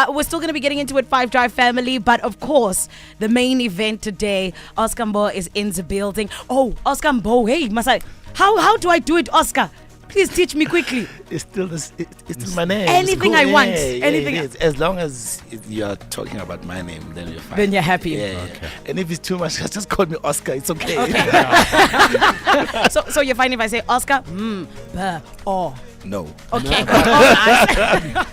We're still going to be getting into it, 5 Drive family, but of course, the main event today, Oscar MBO is in the building. Oh, Oscar MBO, hey, Masai, how do I do it, Oscar? Please teach me quickly. It's still my name. Anything I want. Anything. As long as you are talking about my name, then you're fine. Then you're happy. Yeah. Okay. And if it's too much, just call me Oscar. It's okay. So you're fine if I say Oscar? M.B.O. No. Okay. All right.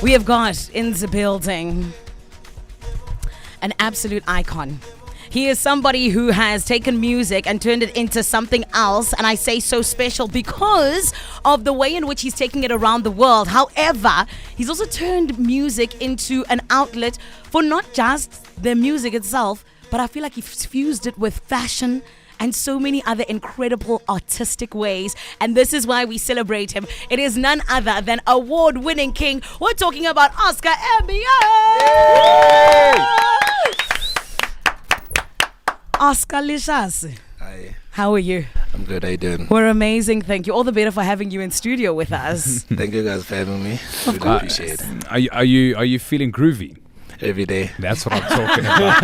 We have got in the building an absolute icon. He is somebody who has taken music and turned it into something else, and I say so special because of the way in which he's taking it around the world. However, he's also turned music into an outlet for not just the music itself, but I feel like he's fused it with fashion and so many other incredible artistic ways. And this is why we celebrate him. It is none other than award-winning king. We're talking about Oscar MBO. Oscar Lishas. Hi. How are you? I'm good. How you doing? We're amazing. Thank you. All the better for having you in studio with us. Thank you guys for having me. Of really appreciate it. Are you feeling groovy? Every day. That's what I'm talking about.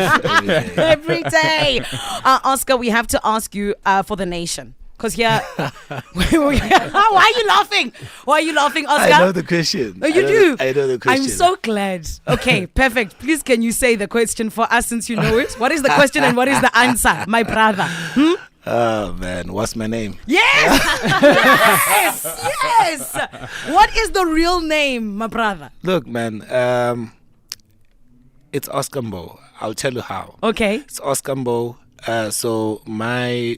Every day. Oscar, we have to ask you for the nation. Because here, why are you laughing? Why are you laughing, Oscar? I know the question. Oh, you do? I know the question. I'm so glad. Okay, perfect. Please, can you say the question for us since you know it? What is the question and what is the answer, my brother? Oh, man. What's my name? Yes! Yes! What is the real name, my brother? Look, man. It's Oscar MBO. I'll tell you how. Okay. It's Oscar MBO. So my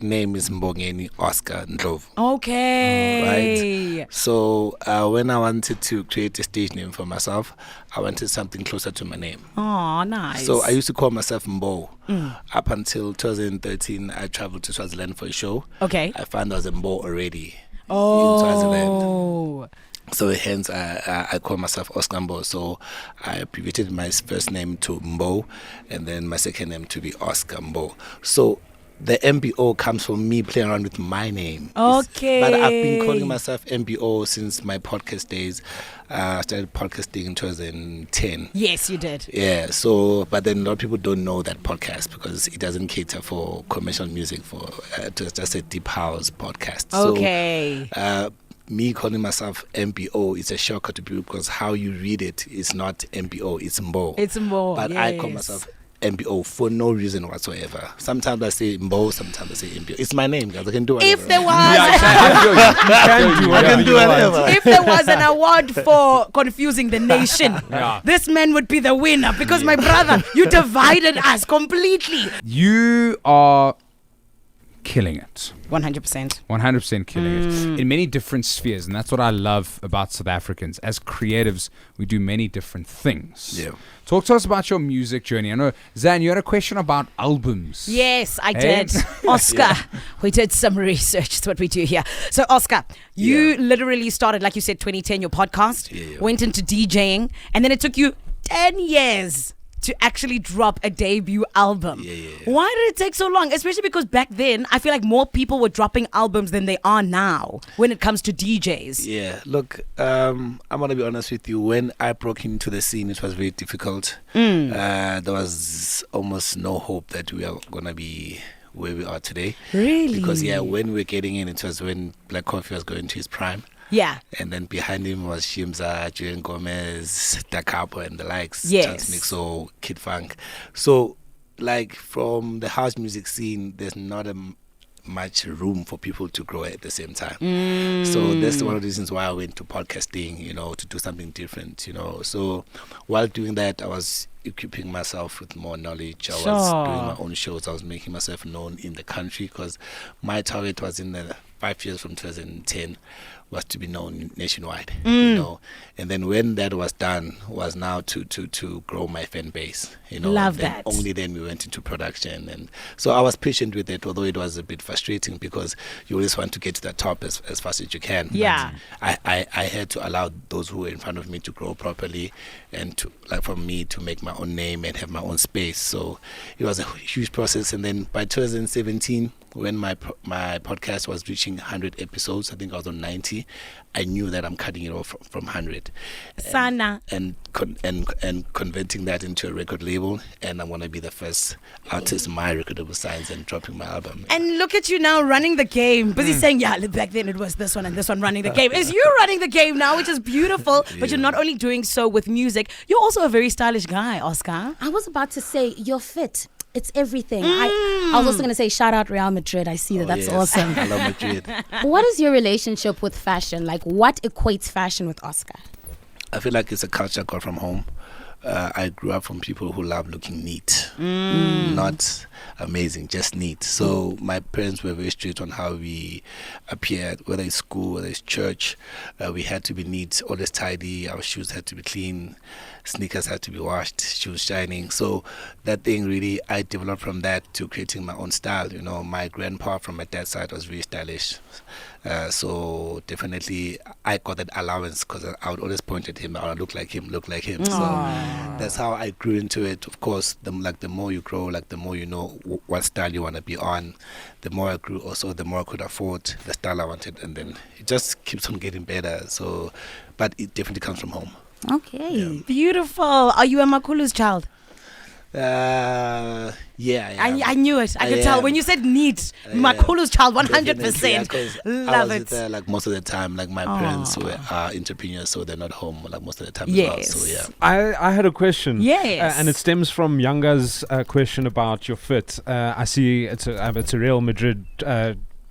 name is Mbongeni Oscar Ndlovu. Okay. Right. So when I wanted to create a stage name for myself, I wanted something closer to my name. Oh, nice. So I used to call myself MBO. Up until 2013, I traveled to Swaziland for a show. Okay. I found I was MBO already in Oh. Swaziland. So hence I call myself Oscar MBO. So I abbreviated my first name to MBO and then my second name to be Oscar MBO. So the M.B.O. comes from me playing around with my name. Okay. But I've been calling myself M.B.O. since my podcast days. I started podcasting in 2010. Yes, you did. Yeah, so, but then a lot of people don't know that podcast because it doesn't cater for commercial music, for just a deep house podcast. Okay. So, me calling myself M.B.O. is a shocker to people because how you read it is not M.B.O. it's MBO. It's MBO. But yes. I call myself M.B.O. for no reason whatsoever. Sometimes I say MBO, sometimes I say M.B.O. It's my name, guys. I can do whatever. If there was, I can do whatever. if there was an award for confusing the nation, this man would be the winner because my brother, you divided us completely. You are killing it. 100%. 100% killing it in many different spheres, and that's what I love about South Africans. As creatives, we do many different things. Yeah. Talk to us about your music journey. I know, Zan, you had a question about albums. Yes, I did. Oscar, we did some research. It's what we do here. So, Oscar, you literally started, like you said, 2010, your podcast, went into DJing, and then it took you 10 years to actually drop a debut album. Why did it take so long? Especially because back then, I feel like more people were dropping albums than they are now when it comes to DJs. Yeah, look, I'm going to be honest with you. When I broke into the scene, it was very difficult. There was almost no hope that we are going to be where we are today. Really? Because, when we were getting in, it was when Black Coffee was going to his prime. Yeah. And then behind him was Shimza, Julian Gomez, Da Capo and the likes. Yes. Chance Mixo, Kid Funk. So, like, from the house music scene, there's not much room for people to grow at the same time. So that's one of the reasons why I went to podcasting, to do something different, So while doing that, I was equipping myself with more knowledge. I was doing my own shows. I was making myself known in the country because my target was in the 5 years from 2010 was to be known nationwide, you know. And then when that was done, was now to grow my fan base, you know. Love then that. Only then we went into production, and so I was patient with it, although it was a bit frustrating because you always want to get to the top as fast as you can. Yeah. But I had to allow those who were in front of me to grow properly, and to like for me to make my own name and have my own space. So it was a huge process. And then by 2017, when my podcast was reaching 100 episodes, I think I was on 90, I knew that I'm cutting it off from 100. Sana. And converting that into a record label, and I'm going to be the first artist my record label signs and dropping my album. And look at you now running the game. Busy saying, yeah, back then it was this one and this one running the game. It's you running the game now, which is beautiful. But you're not only doing so with music, you're also a very stylish guy, Oscar. I was about to say, you're fit. It's everything. I was also going to say, shout out Real Madrid. I see that. That's awesome. I love Madrid. What is your relationship with fashion? Like, what equates fashion with Oscar? I feel like it's a culture I got from home. I grew up from people who love looking neat, not amazing, just neat. So my parents were very strict on how we appeared, whether it's school, whether it's church. We had to be neat, always tidy. Our shoes had to be clean. Sneakers had to be washed, shoes shining. So that thing really, I developed from that to creating my own style. You know, my grandpa from my dad's side was very stylish. So definitely I got that allowance because I would always point at him. I would look like him. So that's how I grew into it. Of course, the more you grow, like the more you know what style you want to be on. The more I grew also, the more I could afford the style I wanted. And then it just keeps on getting better. So, but it definitely comes from home. Okay. Beautiful. Are you a Makulu's child? Yeah. I knew it. I could tell. When you said neat, Makulu's child, 100%. Love it. There, like most of the time, like my parents were entrepreneurs, so they're not home like most of the time Yes. as well. So yeah. I had a question. Yes. And it stems from Yanga's question about your fit. I see it's a Real Madrid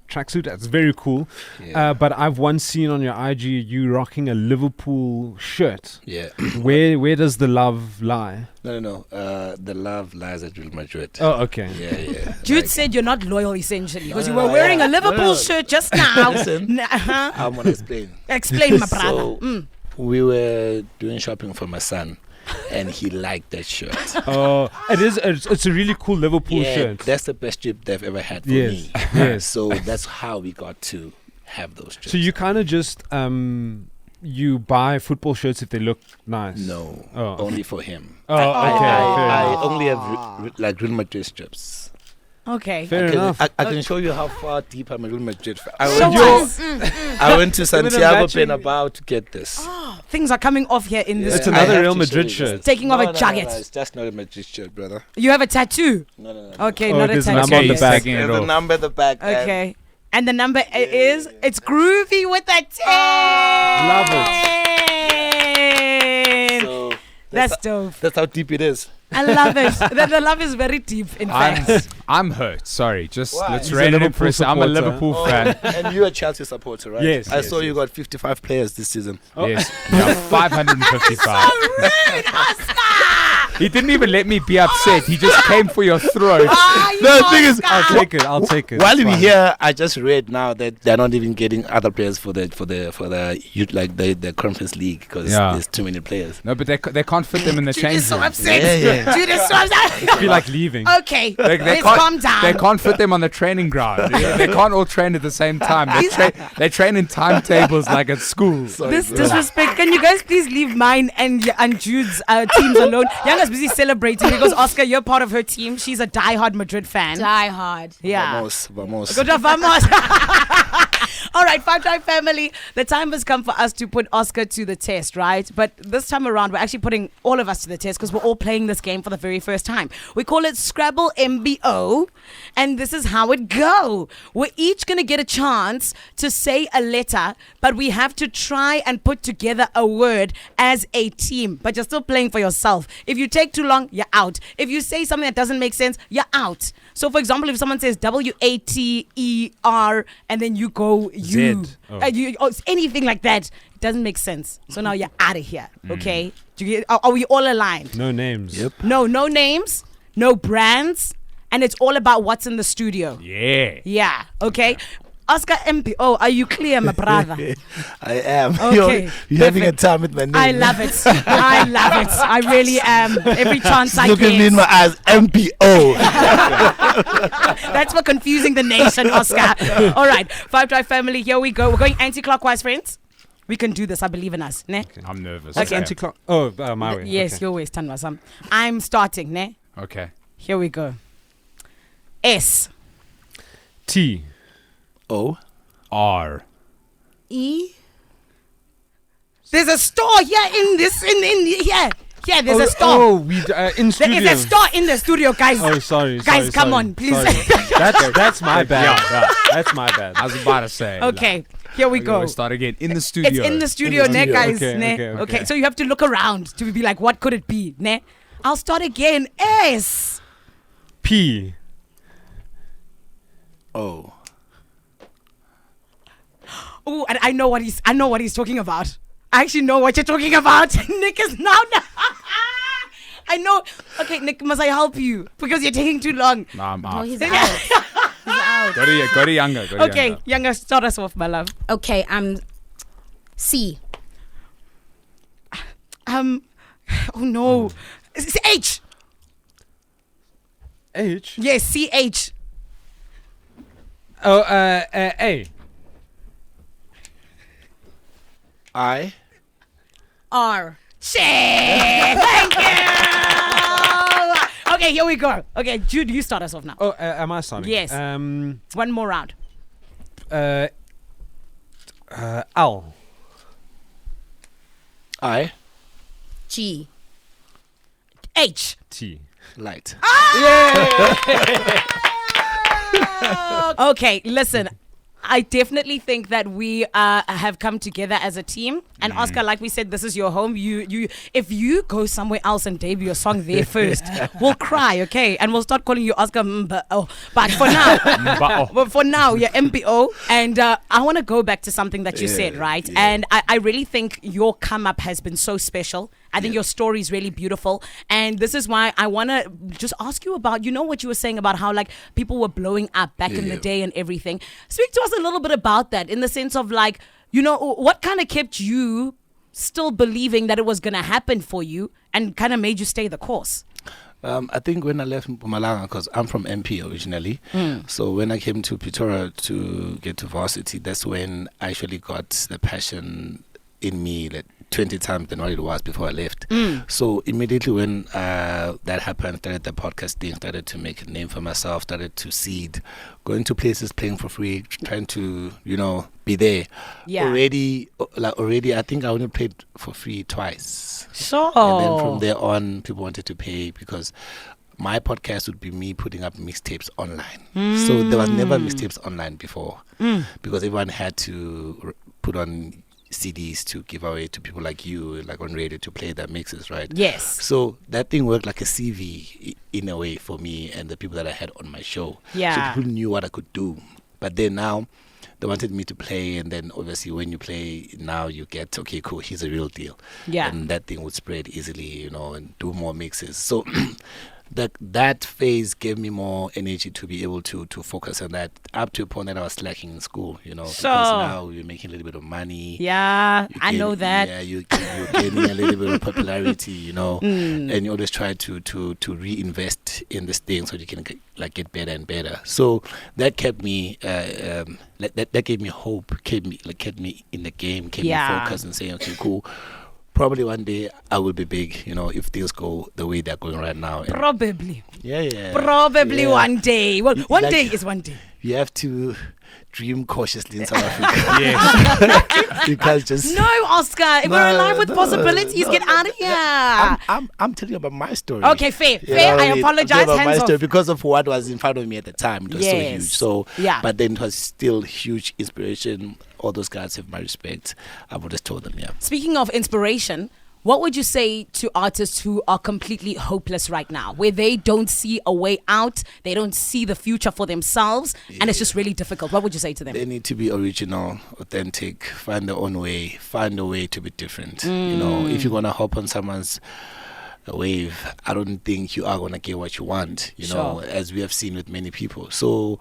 tracksuit. That's very cool. Yeah. But I've once seen on your IG you rocking a Liverpool shirt. Yeah. Where does the love lie? No. The love lies at Real Madrid. Oh, okay. Yeah. Jude said you're not loyal, essentially, because you were wearing a Liverpool shirt just now. Listen, I'm gonna explain. Explain, my brother. So we were doing shopping for my son, and he liked that shirt. Oh, it's a really cool Liverpool shirt. That's the best trip they've ever had for Yes. me. Yes. So that's how we got to have those trips. So you kind of just you buy football shirts if they look nice. No, Oh. only for him. Oh, okay. I only have like Real Madrid strips. Okay. Fair enough. I can show you how far deep I'm a Real Madrid fan. Show us. I went to Santiago matching- Bernabeu to get this. Things are coming off here in this. It's I another have Real to Madrid show you shirt. this. Taking off a No, jacket. it's just not a Madrid shirt, brother. You have a tattoo. No. Okay, Oh, not a there's a tattoo. number on the Yes. back. Taking it There's a off. number at the back. and Okay. And the number is, it's groovy with the 10. Love it. So That's dope. that's how deep it is. I love it. The love is very deep, in fact. I'm hurt. Sorry. Just Why? let's He's a rein it in Liverpool for a second. I'm a supporter. Liverpool Oh, fan. and you're a Chelsea supporter, right? Yes, I yes, saw you got 55 players this season. Yes. Yeah, 555. Rude, Oscar! He didn't even let me be upset. He just came for your throat. The thing is, I'll take it. while It's we fine. here, I just read now that they're not even getting other players for the youth, like the Conference League because Yeah. there's too many players. No, but they can't fit them in the Jude change is so room. upset. Yeah. Jude is so upset. I feel like leaving. Okay, They let's can't- calm down. They can't fit them on the training ground. They can't all train at the same time. They train in timetables like at school. This disrespect. Can you guys please leave mine and Jude's teams alone? Yanga's busy celebrating because Oscar, you're part of her team. She's a diehard Madrid fan. Die hard. Yeah. Vamos. Good job, vamos. All right, Five-Time family. The time has come for us to put Oscar to the test, right? But this time around, we're actually putting all of us to the test because we're all playing this game for the very first time. We call it Scrabble MBO, and this is how it go. We're each going to get a chance to say a letter, but we have to try and put together a word as a team. But you're still playing for yourself. If you take too long, you're out. If you say something that doesn't make sense, you're out. So, for example, if someone says WATER and then you go you, Z. Oh. anything like that, it doesn't make sense. So now you're out of here. Okay? Are we all aligned? No names. Yep. No names, no brands, and it's all about what's in the studio. Yeah. Yeah. Okay. Oscar MBO, are you clear, my brother? I am. Okay, You're having a perfect. time with my name. I love it. I love it. I really am. Every chance I Look at me get. in my eyes. M.B.O. That's for confusing the nation, Oscar. All right, 5 Drive family, here we go. We're going anti-clockwise, friends. We can do this. I believe in us. Ne? I'm nervous. What's anti-clock? Oh, my way. Yes, Okay. your way, Tanwasam. I'm starting. Ne? Okay. Here we go. S. T. O. R. E. There's a store here in this, in here. Yeah, there's a store. Oh, we in There studio. is a store in the studio, guys. Oh, sorry. Guys, sorry, come sorry, on, please. sorry. That's my bad. Yeah. That's my bad. I was about to say. Okay, here we go. We'll start again in the studio. It's in the studio, In the ne, studio. guys. Okay, ne? okay. So you have to look around to be like, what could it be? Ne? I'll start again. S. P. O. Oh, and I know what he's talking about. I actually know what you're talking about. Nick is now. I know. Okay, Nick, must I help you? Because you're taking too long. Nah, I'm Oh, out. he's out. He's out. Go to younger. Go to Okay, younger. younger, start us off, my love. Okay, C. Oh no. It's H. H. Yes, CH. Oh, A. I. R. Shit. Thank you. Okay, here we go. Okay, Jude, you start us off now. Oh, am I starting? Yes. One more round. L. I. G. H. T. Light. Okay, listen. I definitely think that we have come together as a team. And Oscar, like we said, this is your home. You, if you go somewhere else and debut your song there first, we'll cry, okay? And we'll start calling you Oscar MBO. But for now, you're MBO. And I want to go back to something that you said, right? Yeah. And I really think your come up has been so special. I think your story is really beautiful. And this is why I want to just ask you about, what you were saying about how like people were blowing up back in the day and everything. Speak to us a little bit about that in the sense of like, what kind of kept you still believing that it was going to happen for you and kind of made you stay the course? I think when I left Mpumalanga, because I'm from MP originally, so when I came to Pretoria to get to varsity, that's when I actually got the passion in me like 20 times than what it was before I left. So immediately when that happened, started the podcast thing, started to make a name for myself, started to seed, going to places, playing for free, trying to, be there. Yeah. Already, I think I only played for free twice. Sure. And then from there on, people wanted to pay because my podcast would be me putting up mixtapes online. So there was never mixtapes online before because everyone had to put on CDs to give away to people like you, like on radio, to play their mixes, right? Yes. So that thing worked like a CV in a way for me and the people that I had on my show. Yeah. So people knew what I could do. But then now they wanted me to play, and then obviously when you play now you get, okay, cool, he's a real deal. Yeah. And that thing would spread easily, and do more mixes. So that phase gave me more energy to be able to focus on that, up to a point that I was slacking in school, because now you're making a little bit of money. Yeah, I know that. Yeah, you're gaining a little bit of popularity, and you always try to reinvest in this thing so you can get better and better. So that kept me, that gave me hope, kept me in the game, kept me focused and saying, okay, cool. Probably one day I will be big, if things go the way they're going right now. And Probably. yeah. Probably Yeah. one day. Well, one Like- day is one day. You have to dream cautiously in South Africa. Yes. You can't just. No, Oscar. If we're alive with possibilities, get out of here. I'm telling you about my story. Okay, fair. You Fair. know what I mean? I'm apologize. telling you about my Hands story off. because of what was in front of me at the time. It was so Yes. huge. So, Yeah. But then it was still huge inspiration. All those guys have my respect. I would have told them, yeah. Speaking of inspiration, what would you say to artists who are completely hopeless right now, where they don't see a way out, they don't see the future for themselves, and it's just really difficult? What would you say to them? They need to be original, authentic, find their own way, find a way to be different. If you're going to hop on someone's a wave, I don't think you are going to get what you want, you know, as we have seen with many people. So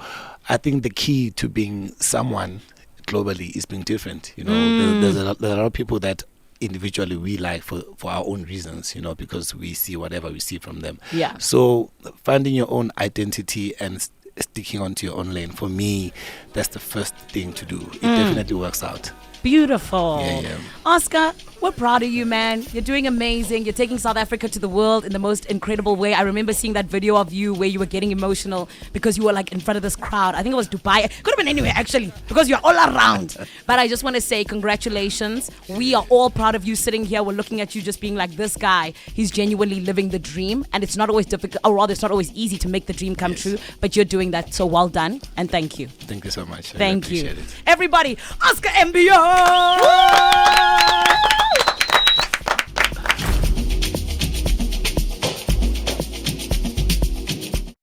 I think the key to being someone globally is being different. You know, there's a lot of people that individually we like for our own reasons, you know, because we see whatever we see from them. Yeah. So finding your own identity and sticking onto your own lane, for me, that's the first thing to do. It definitely works out. Beautiful. Yeah. Oscar, we're proud of you, man. You're doing amazing. You're taking South Africa to the world in the most incredible way. I remember seeing that video of you where you were getting emotional because you were like in front of this crowd. I think it was Dubai. Could have been anywhere, actually, because you're all around. But I just want to say congratulations. We are all proud of you sitting here. We're looking at you just being like, this guy, he's genuinely living the dream. And it's not always difficult, or rather, it's not always easy to make the dream come true. But you're doing that. So well done. And thank you. Thank you so much. Thank you. Appreciate it. Everybody, Oscar MBO.